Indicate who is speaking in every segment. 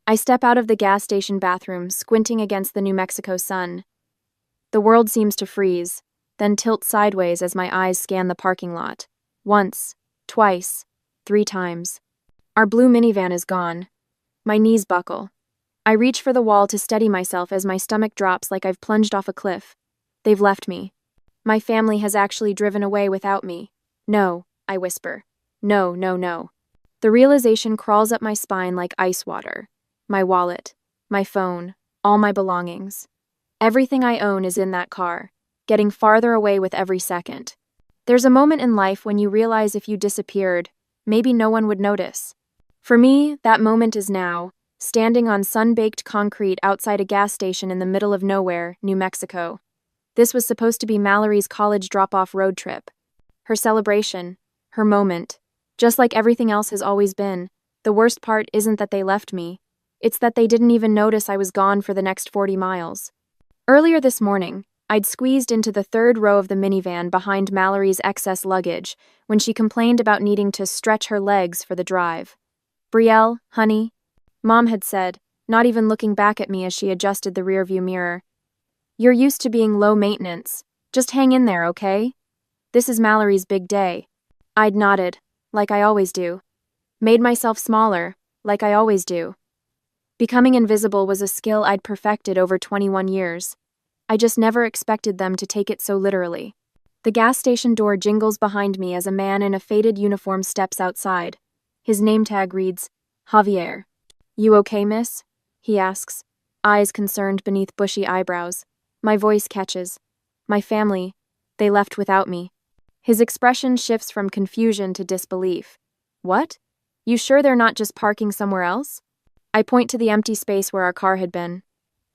Speaker 1: I step out of the gas station bathroom, squinting against the New Mexico sun. The world seems to freeze, then tilt sideways as my eyes scan the parking lot. Once, twice, 3 times. Our blue minivan is gone. My knees buckle. I reach for the wall to steady myself as my stomach drops like I've plunged off a cliff. They've left me. My family has actually driven away without me. No, I whisper. No, no, no. The realization crawls up my spine like ice water. My wallet, my phone, all my belongings. Everything I own is in that car, getting farther away with every second. There's a moment in life when you realize if you disappeared, maybe no one would notice. For me, that moment is now, standing on sun-baked concrete outside a gas station in the middle of nowhere, New Mexico. This was supposed to be Mallory's college drop-off road trip. Her celebration, her moment. Just like everything else has always been, the worst part isn't that they left me. It's that they didn't even notice I was gone for the next 40 miles. Earlier this morning, I'd squeezed into the 3rd row of the minivan behind Mallory's excess luggage when she complained about needing to stretch her legs for the drive. "Brielle, honey," Mom had said, not even looking back at me as she adjusted the rearview mirror. "You're used to being low maintenance. Just hang in there, okay? This is Mallory's big day." I'd nodded, like I always do. Made myself smaller, like I always do. Becoming invisible was a skill I'd perfected over 21 years. I just never expected them to take it so literally. The gas station door jingles behind me as a man in a faded uniform steps outside. His name tag reads, Javier. "You okay, miss?" he asks, eyes concerned beneath bushy eyebrows. My voice catches. "My family, they left without me." His expression shifts from confusion to disbelief. "What? You sure they're not just parking somewhere else?" I point to the empty space where our car had been.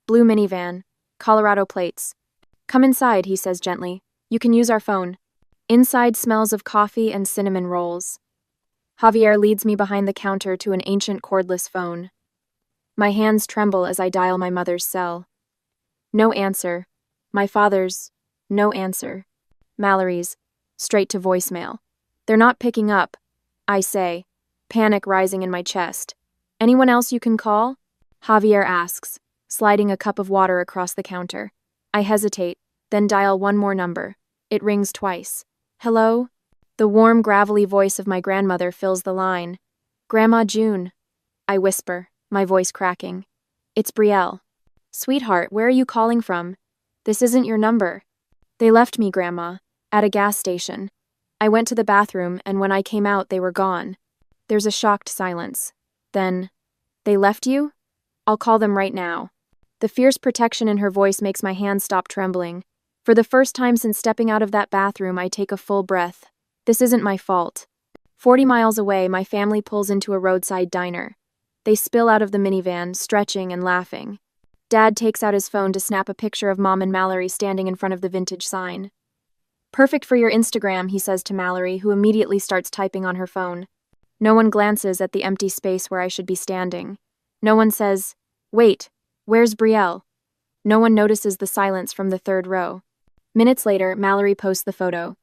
Speaker 1: Blue minivan, Colorado plates. "Come inside," he says gently. "You can use our phone." Inside smells of coffee and cinnamon rolls. Javier leads me behind the counter to an ancient cordless phone. My hands tremble as I dial my mother's cell. No answer. My father's, no answer. Mallory's, straight to voicemail. "They're not picking up," I say, panic rising in my chest. "Anyone else you can call?" Javier asks, sliding a cup of water across the counter. I hesitate, then dial one more number. It rings twice. "Hello?" The warm, gravelly voice of my grandmother fills the line. "Grandma June," I whisper, my voice cracking. "It's Brielle." "Sweetheart, where are you calling from? This isn't your number." "They left me, Grandma, at a gas station. I went to the bathroom, and when I came out, they were gone." There's a shocked silence. Then, "They left you? I'll call them right now." The fierce protection in her voice makes my hands stop trembling. For the first time since stepping out of that bathroom, I take a full breath. This isn't my fault. 40 miles away, my family pulls into a roadside diner. They spill out of the minivan, stretching and laughing. Dad takes out his phone to snap a picture of Mom and Mallory standing in front of the vintage sign. "Perfect for your Instagram," he says to Mallory, who immediately starts typing on her phone. No one glances at the empty space where I should be standing. No one says, "Wait, where's Brielle?" No one notices the silence from the 3rd row. Minutes later, Mallory posts the photo.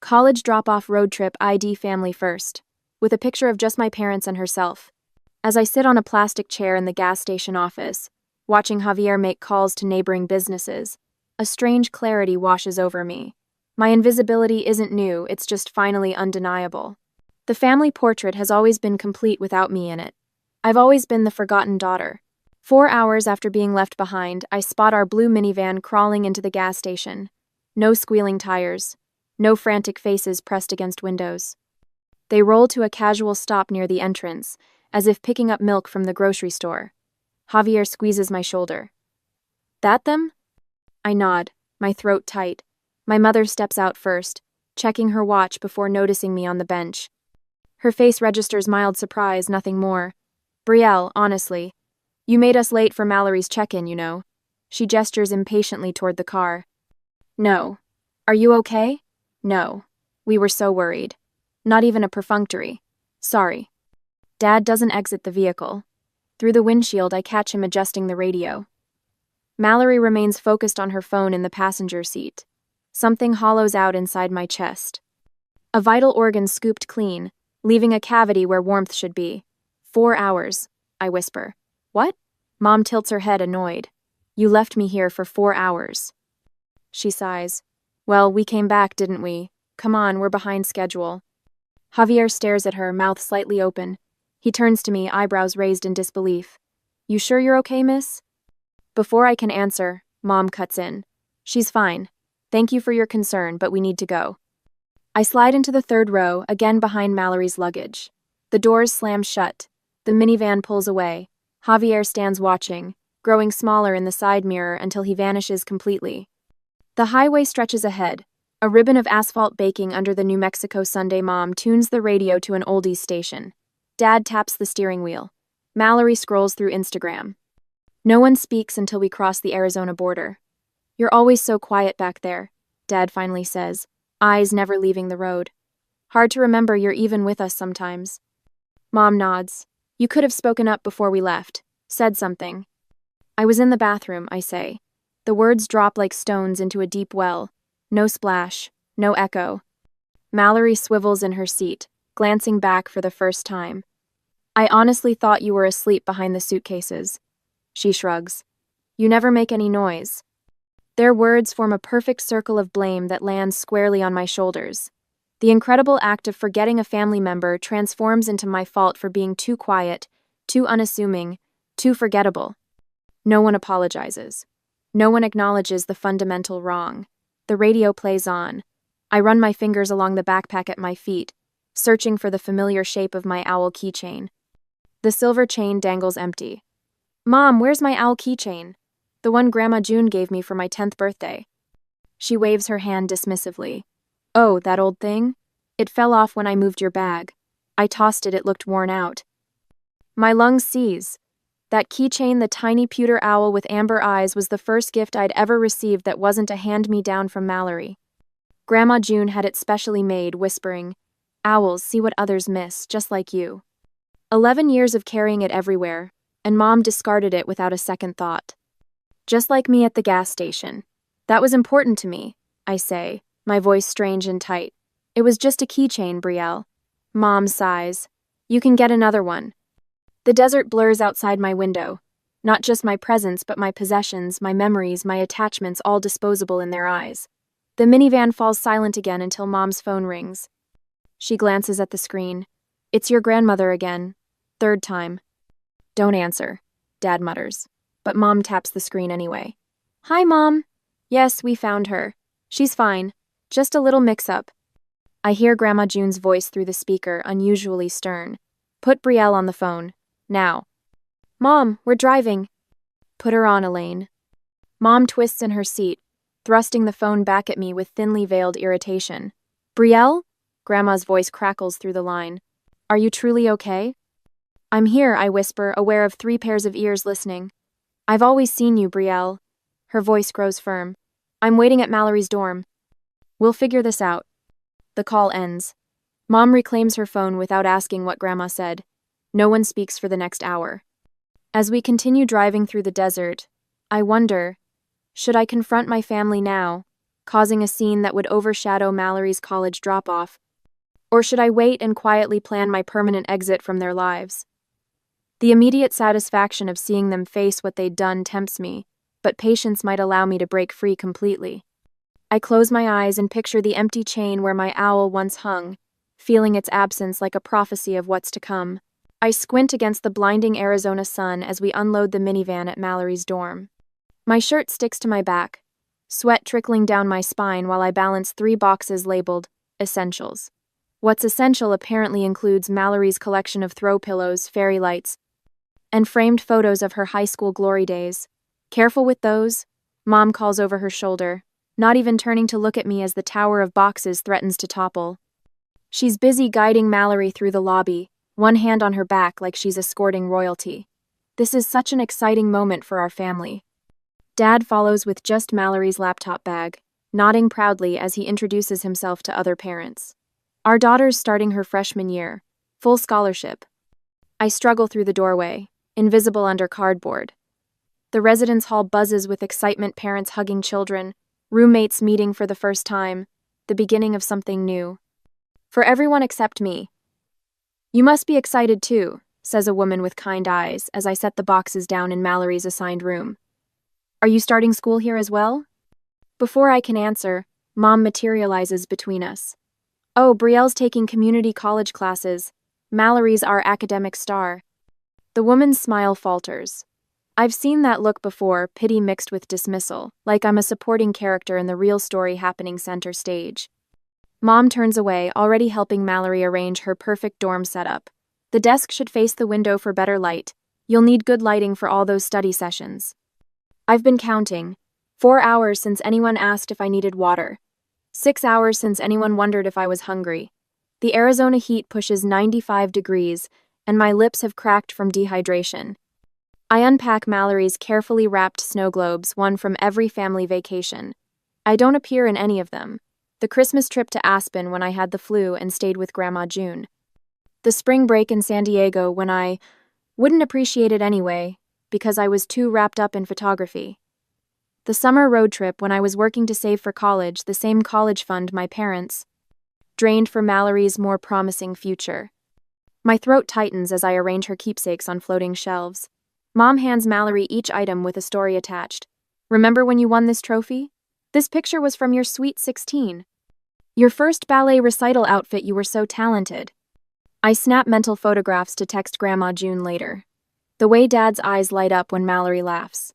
Speaker 1: "College drop-off road trip ID family first," with a picture of just my parents and herself. As I sit on a plastic chair in the gas station office, watching Javier make calls to neighboring businesses, a strange clarity washes over me. My invisibility isn't new, it's just finally undeniable. The family portrait has always been complete without me in it. I've always been the forgotten daughter. 4 hours after being left behind, I spot our blue minivan crawling into the gas station. No squealing tires. No frantic faces pressed against windows. They roll to a casual stop near the entrance, as if picking up milk from the grocery store. Javier squeezes my shoulder. "That them?" I nod, my throat tight. My mother steps out first, checking her watch before noticing me on the bench. Her face registers mild surprise, nothing more. "Brielle, honestly. You made us late for Mallory's check-in, you know." She gestures impatiently toward the car. "No. Are you okay?" "No. We were so worried. Not even a perfunctory. Sorry." Dad doesn't exit the vehicle. Through the windshield, I catch him adjusting the radio. Mallory remains focused on her phone in the passenger seat. Something hollows out inside my chest. A vital organ scooped clean, leaving a cavity where warmth should be. 4 hours, I whisper. What? Mom tilts her head, annoyed. You left me here for 4 hours. She sighs. Well, we came back, didn't we? Come on, we're behind schedule. Javier stares at her, mouth slightly open. He turns to me, eyebrows raised in disbelief. You sure you're okay, miss? Before I can answer, Mom cuts in. She's fine. Thank you for your concern, but we need to go. I slide into the third row, again behind Mallory's luggage. The doors slam shut. The minivan pulls away. Javier stands watching, growing smaller in the side mirror until he vanishes completely. The highway stretches ahead. A ribbon of asphalt baking under the New Mexico Sunday. Mom tunes the radio to an oldies station. Dad taps the steering wheel. Mallory scrolls through Instagram. No one speaks until we cross the Arizona border. You're always so quiet back there, Dad finally says, eyes never leaving the road. Hard to remember you're even with us sometimes. Mom nods. You could have spoken up before we left, said something. I was in the bathroom, I say. The words drop like stones into a deep well. No splash, no echo. Mallory swivels in her seat, glancing back for the first time. I honestly thought you were asleep behind the suitcases. She shrugs. You never make any noise. Their words form a perfect circle of blame that lands squarely on my shoulders. The incredible act of forgetting a family member transforms into my fault for being too quiet, too unassuming, too forgettable. No one apologizes. No one acknowledges the fundamental wrong. The radio plays on. I run my fingers along the backpack at my feet, searching for the familiar shape of my owl keychain. The silver chain dangles empty. Mom, where's my owl keychain? The one Grandma June gave me for my 10th birthday. She waves her hand dismissively. Oh, that old thing? It fell off when I moved your bag. I tossed it, it looked worn out. My lungs seize. That keychain, the tiny pewter owl with amber eyes, was the first gift I'd ever received that wasn't a hand-me-down from Mallory. Grandma June had it specially made, whispering, Owls see what others miss, just like you. 11 years of carrying it everywhere, and Mom discarded it without a second thought. Just like me at the gas station. That was important to me, I say, my voice strange and tight. It was just a keychain, Brielle. Mom sighs. You can get another one. The desert blurs outside my window. Not just my presence, but my possessions, my memories, my attachments, all disposable in their eyes. The minivan falls silent again until Mom's phone rings. She glances at the screen. It's your grandmother again. Third time. Don't answer, Dad mutters. But Mom taps the screen anyway. Hi, Mom. Yes, we found her. She's fine. Just a little mix-up. I hear Grandma June's voice through the speaker, unusually stern. Put Brielle on the phone. Now. Mom, we're driving. Put her on, Elaine. Mom twists in her seat, thrusting the phone back at me with thinly veiled irritation. Brielle? Grandma's voice crackles through the line. Are you truly okay? I'm here, I whisper, aware of 3 pairs of ears listening. I've always seen you, Brielle. Her voice grows firm. I'm waiting at Mallory's dorm. We'll figure this out. The call ends. Mom reclaims her phone without asking what Grandma said. No one speaks for the next hour. As we continue driving through the desert, I wonder, should I confront my family now, causing a scene that would overshadow Mallory's college drop-off? Or should I wait and quietly plan my permanent exit from their lives? The immediate satisfaction of seeing them face what they'd done tempts me, but patience might allow me to break free completely. I close my eyes and picture the empty chain where my owl once hung, feeling its absence like a prophecy of what's to come. I squint against the blinding Arizona sun as we unload the minivan at Mallory's dorm. My shirt sticks to my back, sweat trickling down my spine while I balance 3 boxes labeled Essentials. What's essential apparently includes Mallory's collection of throw pillows, fairy lights, and framed photos of her high school glory days. Careful with those, Mom calls over her shoulder, not even turning to look at me as the tower of boxes threatens to topple. She's busy guiding Mallory through the lobby, one hand on her back like she's escorting royalty. This is such an exciting moment for our family. Dad follows with just Mallory's laptop bag, nodding proudly as he introduces himself to other parents. Our daughter's starting her freshman year, full scholarship. I struggle through the doorway, invisible under cardboard. The residence hall buzzes with excitement, parents hugging children, roommates meeting for the first time, the beginning of something new. For everyone except me. You must be excited too, says a woman with kind eyes as I set the boxes down in Mallory's assigned room. Are you starting school here as well? Before I can answer, Mom materializes between us. Oh, Brielle's taking community college classes. Mallory's our academic star. The woman's smile falters. I've seen that look before, pity mixed with dismissal, like I'm a supporting character in the real story happening center stage. Mom turns away, already helping Mallory arrange her perfect dorm setup. The desk should face the window for better light. You'll need good lighting for all those study sessions. I've been counting. 4 hours since anyone asked if I needed water. 6 hours since anyone wondered if I was hungry. The Arizona heat pushes 95 degrees, and my lips have cracked from dehydration. I unpack Mallory's carefully wrapped snow globes, one from every family vacation. I don't appear in any of them. The Christmas trip to Aspen when I had the flu and stayed with Grandma June. The spring break in San Diego when I wouldn't appreciate it anyway, because I was too wrapped up in photography. The summer road trip when I was working to save for college, the same college fund my parents drained for Mallory's more promising future. My throat tightens as I arrange her keepsakes on floating shelves. Mom hands Mallory each item with a story attached. Remember when you won this trophy? This picture was from your Sweet 16. Your first ballet recital outfit, you were so talented. I snap mental photographs to text Grandma June later. The way Dad's eyes light up when Mallory laughs.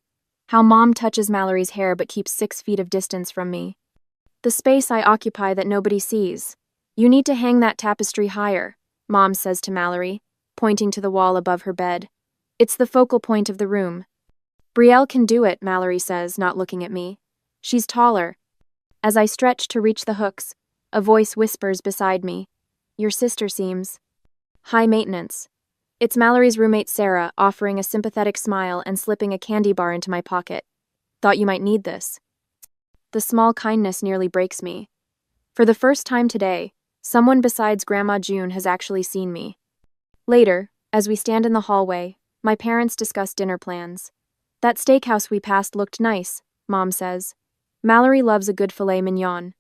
Speaker 1: How Mom touches Mallory's hair but keeps 6 feet of distance from me. The space I occupy that nobody sees. You need to hang that tapestry higher, Mom says to Mallory, pointing to the wall above her bed. It's the focal point of the room. Brielle can do it, Mallory says, not looking at me. She's taller. As I stretch to reach the hooks, a voice whispers beside me. Your sister seems high maintenance. It's Mallory's roommate Sarah, offering a sympathetic smile and slipping a candy bar into my pocket. Thought you might need this. The small kindness nearly breaks me. For the first time today, someone besides Grandma June has actually seen me. Later, as we stand in the hallway, my parents discuss dinner plans. That steakhouse we passed looked nice, Mom says. Mallory loves a good filet mignon.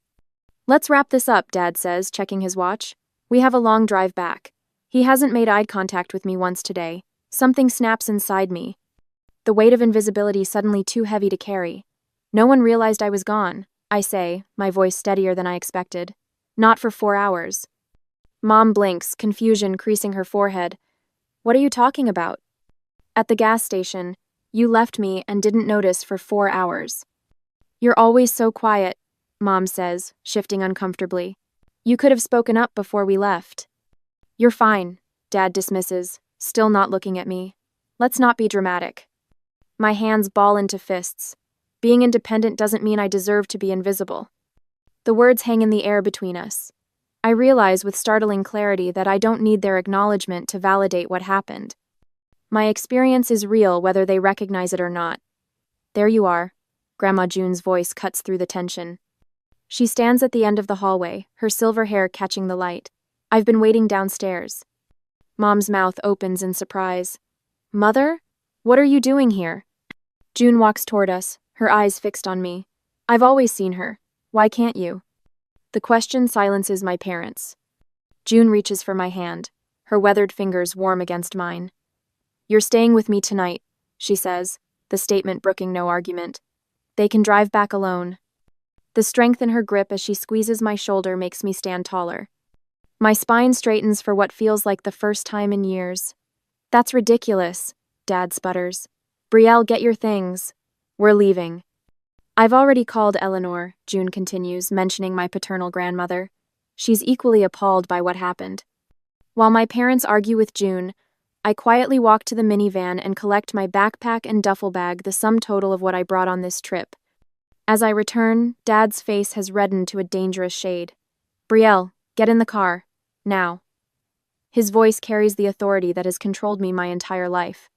Speaker 1: Let's wrap this up, Dad says, checking his watch. We have a long drive back. He hasn't made eye contact with me once today. Something snaps inside me. The weight of invisibility suddenly too heavy to carry. No one realized I was gone, I say, my voice steadier than I expected. Not for 4 hours. Mom blinks, confusion creasing her forehead. What are you talking about? At the gas station, you left me and didn't notice for 4 hours. You're always so quiet, Mom says, shifting uncomfortably. You could have spoken up before we left. You're fine, Dad dismisses, still not looking at me. Let's not be dramatic. My hands ball into fists. Being independent doesn't mean I deserve to be invisible. The words hang in the air between us. I realize with startling clarity that I don't need their acknowledgement to validate what happened. My experience is real whether they recognize it or not. There you are. Grandma June's voice cuts through the tension. She stands at the end of the hallway, her silver hair catching the light. I've been waiting downstairs. Mom's mouth opens in surprise. Mother? What are you doing here? June walks toward us, her eyes fixed on me. I've always seen her. Why can't you? The question silences my parents. June reaches for my hand, her weathered fingers warm against mine. You're staying with me tonight, she says, the statement brooking no argument. They can drive back alone. The strength in her grip as she squeezes my shoulder makes me stand taller. My spine straightens for what feels like the first time in years. That's ridiculous, Dad sputters. Brielle, get your things. We're leaving. I've already called Eleanor, June continues, mentioning my paternal grandmother. She's equally appalled by what happened. While my parents argue with June, I quietly walk to the minivan and collect my backpack and duffel bag, the sum total of what I brought on this trip. As I return, Dad's face has reddened to a dangerous shade. Brielle, get in the car. Now. His voice carries the authority that has controlled me my entire life.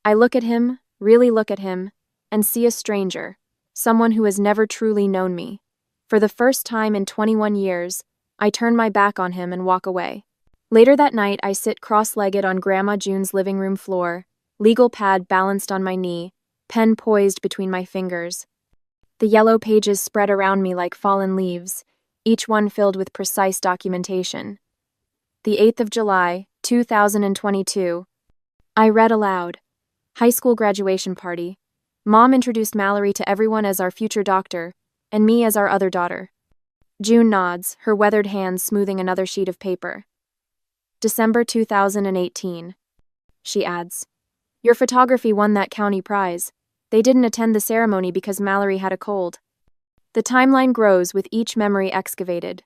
Speaker 1: I look at him, really look at him, and see a stranger, someone who has never truly known me. For the first time in 21 years, I turn my back on him and walk away. Later that night, I sit cross-legged on Grandma June's living room floor, legal pad balanced on my knee, pen poised between my fingers. The yellow pages spread around me like fallen leaves, each one filled with precise documentation. The 8th of July, 2022, I read aloud. High school graduation party. Mom introduced Mallory to everyone as our future doctor, and me as our other daughter. June nods, her weathered hands smoothing another sheet of paper. December 2018. She adds. Your photography won that county prize. They didn't attend the ceremony because Mallory had a cold. The timeline grows with each memory excavated.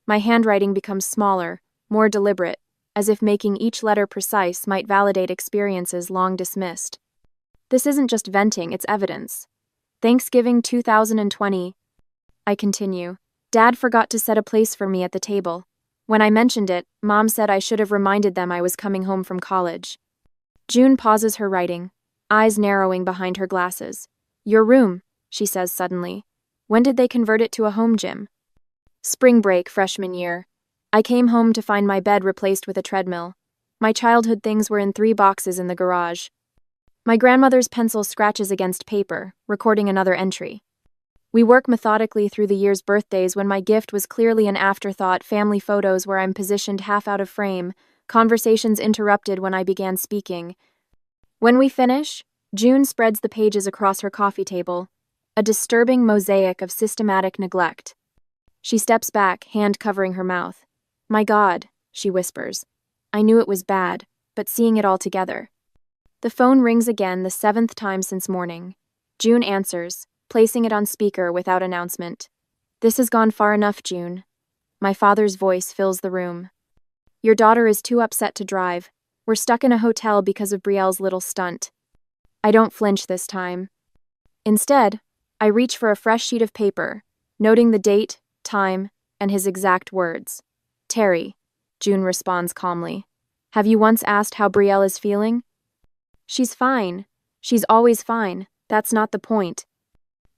Speaker 1: My handwriting becomes smaller, more deliberate, as if making each letter precise might validate experiences long dismissed. This isn't just venting, it's evidence. Thanksgiving 2020. I continue. Dad forgot to set a place for me at the table. When I mentioned it, Mom said I should have reminded them I was coming home from college. June pauses her writing, eyes narrowing behind her glasses. Your room, she says suddenly. When did they convert it to a home gym? Spring break, freshman year. I came home to find my bed replaced with a treadmill. My childhood things were in 3 boxes in the garage. My grandmother's pencil scratches against paper, recording another entry. We work methodically through the year's birthdays when my gift was clearly an afterthought, family photos where I'm positioned half out of frame, conversations interrupted when I began speaking. When we finish, June spreads the pages across her coffee table, a disturbing mosaic of systematic neglect. She steps back, hand covering her mouth. My God, she whispers. I knew it was bad, but seeing it all together. The phone rings again, the 7th time since morning. June answers, placing it on speaker without announcement. This has gone far enough, June. My father's voice fills the room. Your daughter is too upset to drive. We're stuck in a hotel because of Brielle's little stunt. I don't flinch this time. Instead, I reach for a fresh sheet of paper, noting the date, time, and his exact words. Terry, June responds calmly. Have you once asked how Brielle is feeling? She's fine. She's always fine. That's not the point.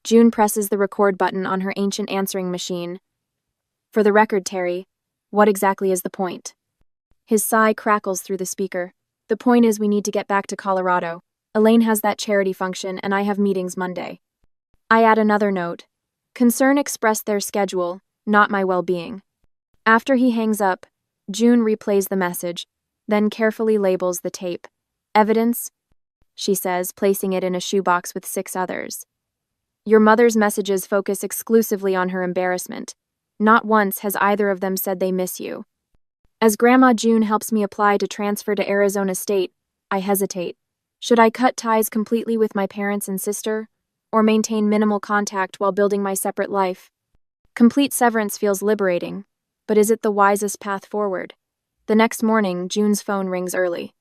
Speaker 1: June presses the record button on her ancient answering machine. For the record, Terry, what exactly is the point? His sigh crackles through the speaker. The point is we need to get back to Colorado. Elaine has that charity function and I have meetings Monday. I add another note. Concern expressed their schedule, not my well-being. After he hangs up, June replays the message, then carefully labels the tape. Evidence, she says, placing it in a shoebox with 6 others. Your mother's messages focus exclusively on her embarrassment. Not once has either of them said they miss you. As Grandma June helps me apply to transfer to Arizona State, I hesitate. Should I cut ties completely with my parents and sister, or maintain minimal contact while building my separate life? Complete severance feels liberating, but is it the wisest path forward? The next morning, June's phone rings early.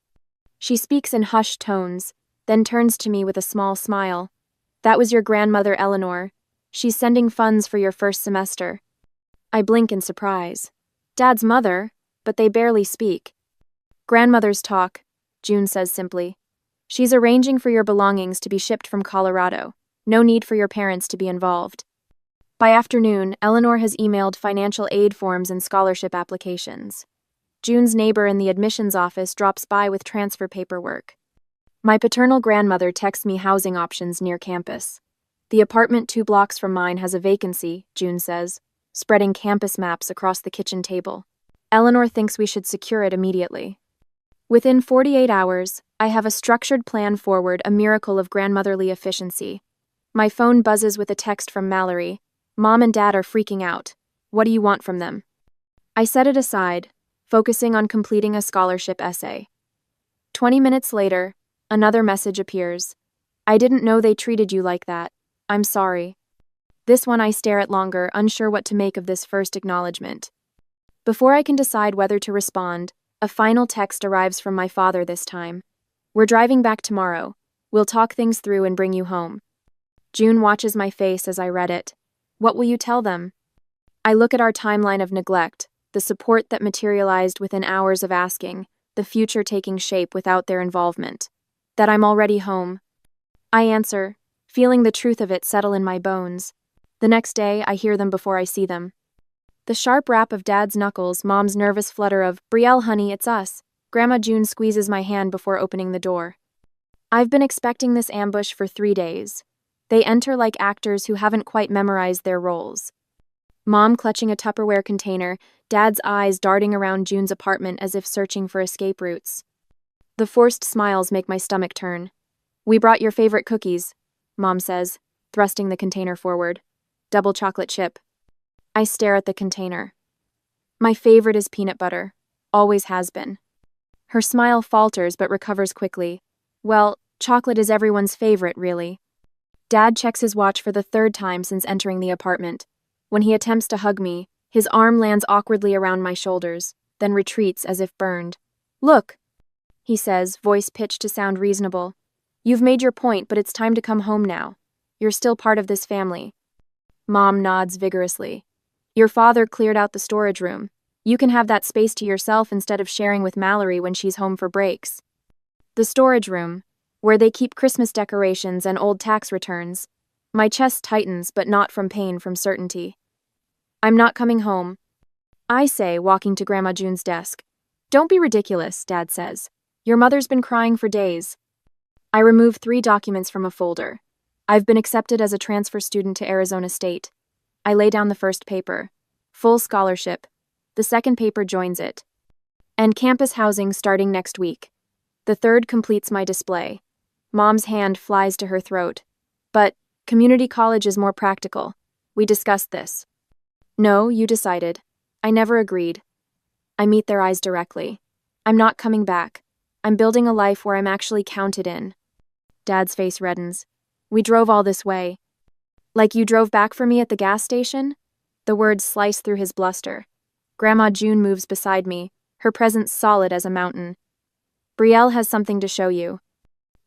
Speaker 1: She speaks in hushed tones, then turns to me with a small smile. That was your grandmother, Eleanor. She's sending funds for your first semester. I blink in surprise. Dad's mother, but they barely speak. Grandmothers talk, June says simply. She's arranging for your belongings to be shipped from Colorado. No need for your parents to be involved. By afternoon, Eleanor has emailed financial aid forms and scholarship applications. June's neighbor in the admissions office drops by with transfer paperwork. My paternal grandmother texts me housing options near campus. The apartment 2 blocks from mine has a vacancy, June says, spreading campus maps across the kitchen table. Eleanor thinks we should secure it immediately. Within 48 hours, I have a structured plan forward, a miracle of grandmotherly efficiency. My phone buzzes with a text from Mallory. Mom and Dad are freaking out. What do you want from them? I set it aside, focusing on completing a scholarship essay. 20 minutes later, another message appears. I didn't know they treated you like that. I'm sorry. This one I stare at longer, unsure what to make of this first acknowledgement. Before I can decide whether to respond, a final text arrives from my father this time. We're driving back tomorrow. We'll talk things through and bring you home. June watches my face as I read it. What will you tell them? I look at our timeline of neglect, the support that materialized within hours of asking, the future taking shape without their involvement. That I'm already home. I answer, feeling the truth of it settle in my bones. The next day, I hear them before I see them. The sharp rap of Dad's knuckles, Mom's nervous flutter of, Brielle, honey, it's us. Grandma June squeezes my hand before opening the door. I've been expecting this ambush for 3 days. They enter like actors who haven't quite memorized their roles. Mom clutching a Tupperware container, Dad's eyes darting around June's apartment as if searching for escape routes. The forced smiles make my stomach turn. We brought your favorite cookies, Mom says, thrusting the container forward. Double chocolate chip. I stare at the container. My favorite is peanut butter. Always has been. Her smile falters but recovers quickly. Well, chocolate is everyone's favorite, really. Dad checks his watch for the third time since entering the apartment. When he attempts to hug me, his arm lands awkwardly around my shoulders, then retreats as if burned. Look, he says, voice pitched to sound reasonable. You've made your point, but it's time to come home now. You're still part of this family. Mom nods vigorously. Your father cleared out the storage room. You can have that space to yourself instead of sharing with Mallory when she's home for breaks. The storage room, where they keep Christmas decorations and old tax returns. My chest tightens, but not from pain, from certainty. I'm not coming home, I say, walking to Grandma June's desk. Don't be ridiculous, Dad says. Your mother's been crying for days. I remove 3 documents from a folder. I've been accepted as a transfer student to Arizona State. I lay down the first paper. Full scholarship. The second paper joins it. And campus housing starting next week. The third completes my display. Mom's hand flies to her throat. But community college is more practical. We discussed this. No, you decided. I never agreed. I meet their eyes directly. I'm not coming back. I'm building a life where I'm actually counted in. Dad's face reddens. We drove all this way. Like you drove back for me at the gas station? The words slice through his bluster. Grandma June moves beside me, her presence solid as a mountain. Brielle has something to show you.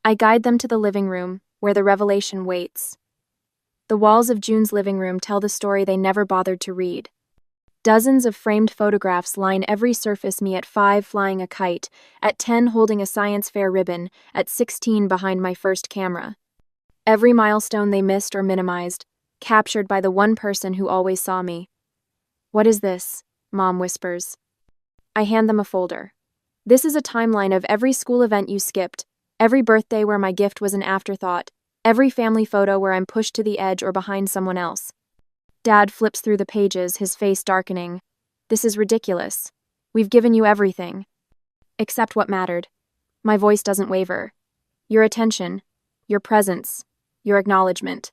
Speaker 1: I guide them to the living room, where the revelation waits. The walls of June's living room tell the story they never bothered to read. Dozens of framed photographs line every surface, me at 5 flying a kite, at 10 holding a science fair ribbon, at 16 behind my first camera. Every milestone they missed or minimized, captured by the one person who always saw me. What is this? Mom whispers. I hand them a folder. This is a timeline of every school event you skipped, every birthday where my gift was an afterthought, every family photo where I'm pushed to the edge or behind someone else. Dad flips through the pages, his face darkening. This is ridiculous. We've given you everything. Except what mattered. My voice doesn't waver. Your attention, your presence, your acknowledgement.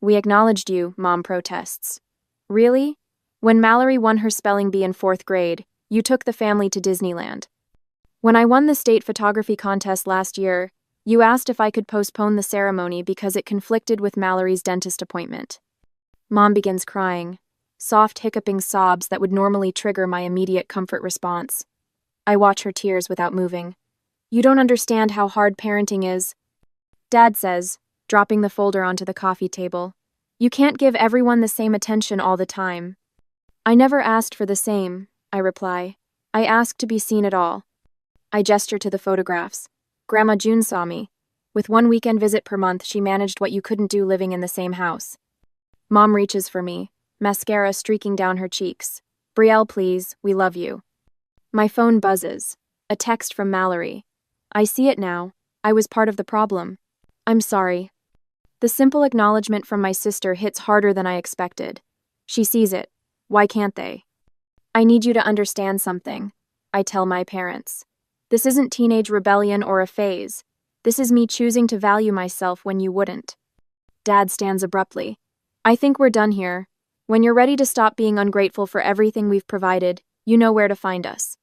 Speaker 1: We acknowledged you, Mom protests. Really? When Mallory won her spelling bee in 4th grade, you took the family to Disneyland. When I won the state photography contest last year, you asked if I could postpone the ceremony because it conflicted with Mallory's dentist appointment. Mom begins crying, soft hiccuping sobs that would normally trigger my immediate comfort response. I watch her tears without moving. You don't understand how hard parenting is, Dad says, dropping the folder onto the coffee table. You can't give everyone the same attention all the time. I never asked for the same, I reply. I asked to be seen at all. I gesture to the photographs. Grandma June saw me. With 1 weekend visit per month, she managed what you couldn't do living in the same house. Mom reaches for me, mascara streaking down her cheeks. Brielle, please, we love you. My phone buzzes. A text from Mallory. I see it now. I was part of the problem. I'm sorry. The simple acknowledgement from my sister hits harder than I expected. She sees it. Why can't they? I need you to understand something, I tell my parents. This isn't teenage rebellion or a phase. This is me choosing to value myself when you wouldn't. Dad stands abruptly. I think we're done here. When you're ready to stop being ungrateful for everything we've provided, you know where to find us.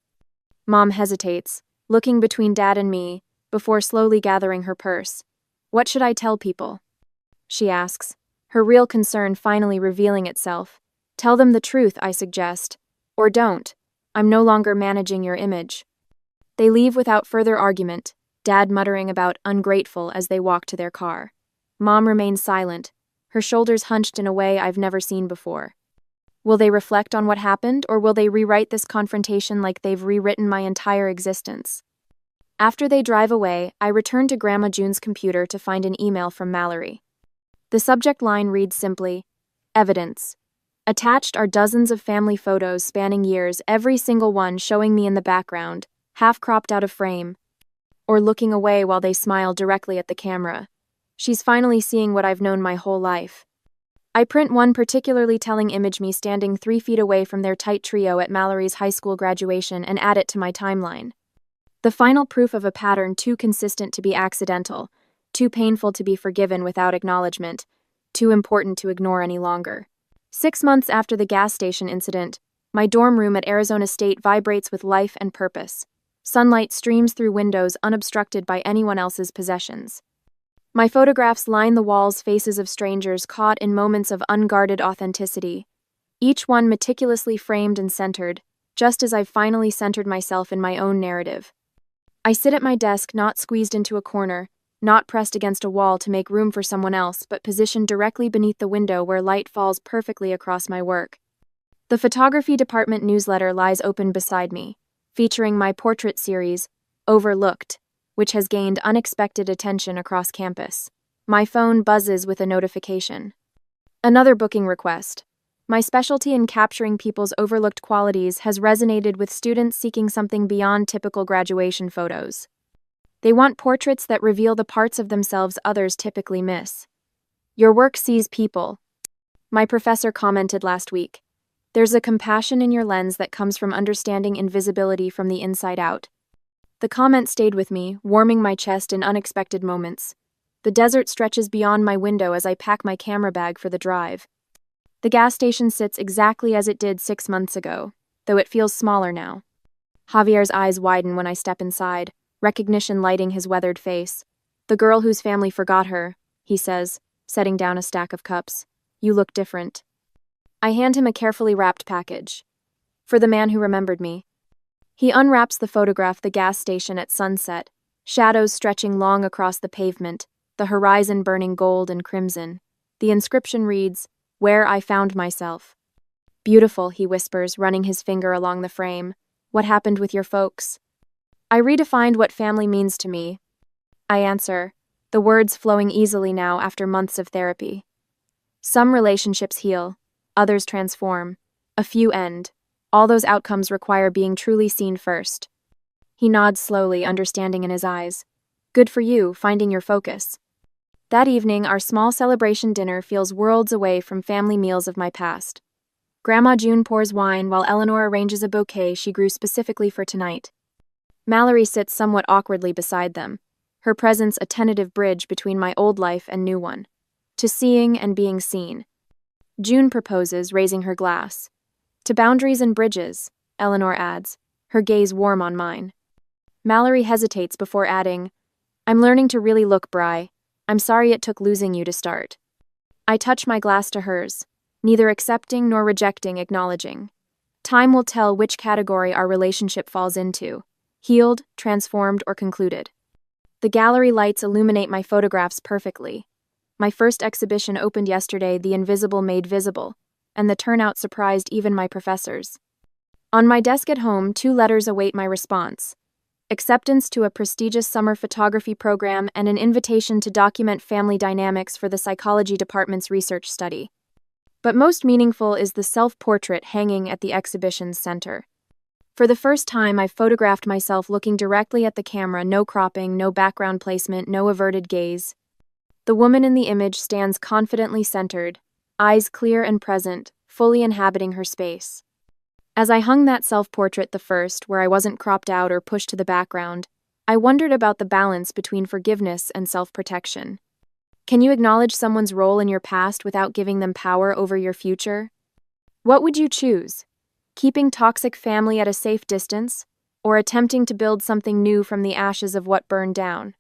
Speaker 1: Mom hesitates, looking between Dad and me, before slowly gathering her purse. What should I tell people? She asks, her real concern finally revealing itself. Tell them the truth, I suggest. Or don't. I'm no longer managing your image. They leave without further argument, Dad muttering about ungrateful as they walk to their car. Mom remains silent, her shoulders hunched in a way I've never seen before. Will they reflect on what happened, or will they rewrite this confrontation like they've rewritten my entire existence? After they drive away, I return to Grandma June's computer to find an email from Mallory. The subject line reads simply, Evidence. Attached are dozens of family photos spanning years, every single one showing me in the background, half cropped out of frame, or looking away while they smile directly at the camera. She's finally seeing what I've known my whole life. I print one particularly telling image, me standing 3 feet away from their tight trio at Mallory's high school graduation, and add it to my timeline. The final proof of a pattern too consistent to be accidental, too painful to be forgiven without acknowledgement, too important to ignore any longer. 6 months after the gas station incident, my dorm room at Arizona State vibrates with life and purpose. Sunlight streams through windows unobstructed by anyone else's possessions. My photographs line the walls, faces of strangers caught in moments of unguarded authenticity, each one meticulously framed and centered, just as I've finally centered myself in my own narrative. I sit at my desk, not squeezed into a corner, not pressed against a wall to make room for someone else, but positioned directly beneath the window where light falls perfectly across my work. The photography department newsletter lies open beside me, featuring my portrait series, Overlooked, which has gained unexpected attention across campus. My phone buzzes with a notification. Another booking request. My specialty in capturing people's overlooked qualities has resonated with students seeking something beyond typical graduation photos. They want portraits that reveal the parts of themselves others typically miss. Your work sees people. My professor commented last week. There's a compassion in your lens that comes from understanding invisibility from the inside out. The comment stayed with me, warming my chest in unexpected moments. The desert stretches beyond my window as I pack my camera bag for the drive. The gas station sits exactly as it did 6 months ago, though it feels smaller now. Javier's eyes widen when I step inside, recognition lighting his weathered face. The girl whose family forgot her, he says, setting down a stack of cups. You look different. I hand him a carefully wrapped package. For the man who remembered me. He unwraps the photograph, the gas station at sunset, shadows stretching long across the pavement, the horizon burning gold and crimson. The inscription reads, Where I Found Myself. Beautiful, he whispers, running his finger along the frame. What happened with your folks? I redefined what family means to me. I answer, the words flowing easily now after months of therapy. Some relationships heal, others transform, a few end. All those outcomes require being truly seen first. He nods slowly, understanding in his eyes. Good for you, finding your focus. That evening, our small celebration dinner feels worlds away from family meals of my past. Grandma June pours wine while Eleanor arranges a bouquet she grew specifically for tonight. Mallory sits somewhat awkwardly beside them, her presence a tentative bridge between my old life and new one. To seeing and being seen. June proposes, raising her glass. To boundaries and bridges, Eleanor adds, her gaze warm on mine. Mallory hesitates before adding, I'm learning to really look, Bri. I'm sorry it took losing you to start. I touch my glass to hers, neither accepting nor rejecting, acknowledging. Time will tell which category our relationship falls into, healed, transformed, or concluded. The gallery lights illuminate my photographs perfectly. My first exhibition opened yesterday, The Invisible Made Visible, and the turnout surprised even my professors. On my desk at home, 2 letters await my response. Acceptance to a prestigious summer photography program and an invitation to document family dynamics for the psychology department's research study. But most meaningful is the self-portrait hanging at the exhibition's center. For the first time, I've photographed myself looking directly at the camera, no cropping, no background placement, no averted gaze. The woman in the image stands confidently centered, eyes clear and present, fully inhabiting her space. As I hung that self-portrait, the first, where I wasn't cropped out or pushed to the background, I wondered about the balance between forgiveness and self-protection. Can you acknowledge someone's role in your past without giving them power over your future? What would you choose? Keeping toxic family at a safe distance, or attempting to build something new from the ashes of what burned down?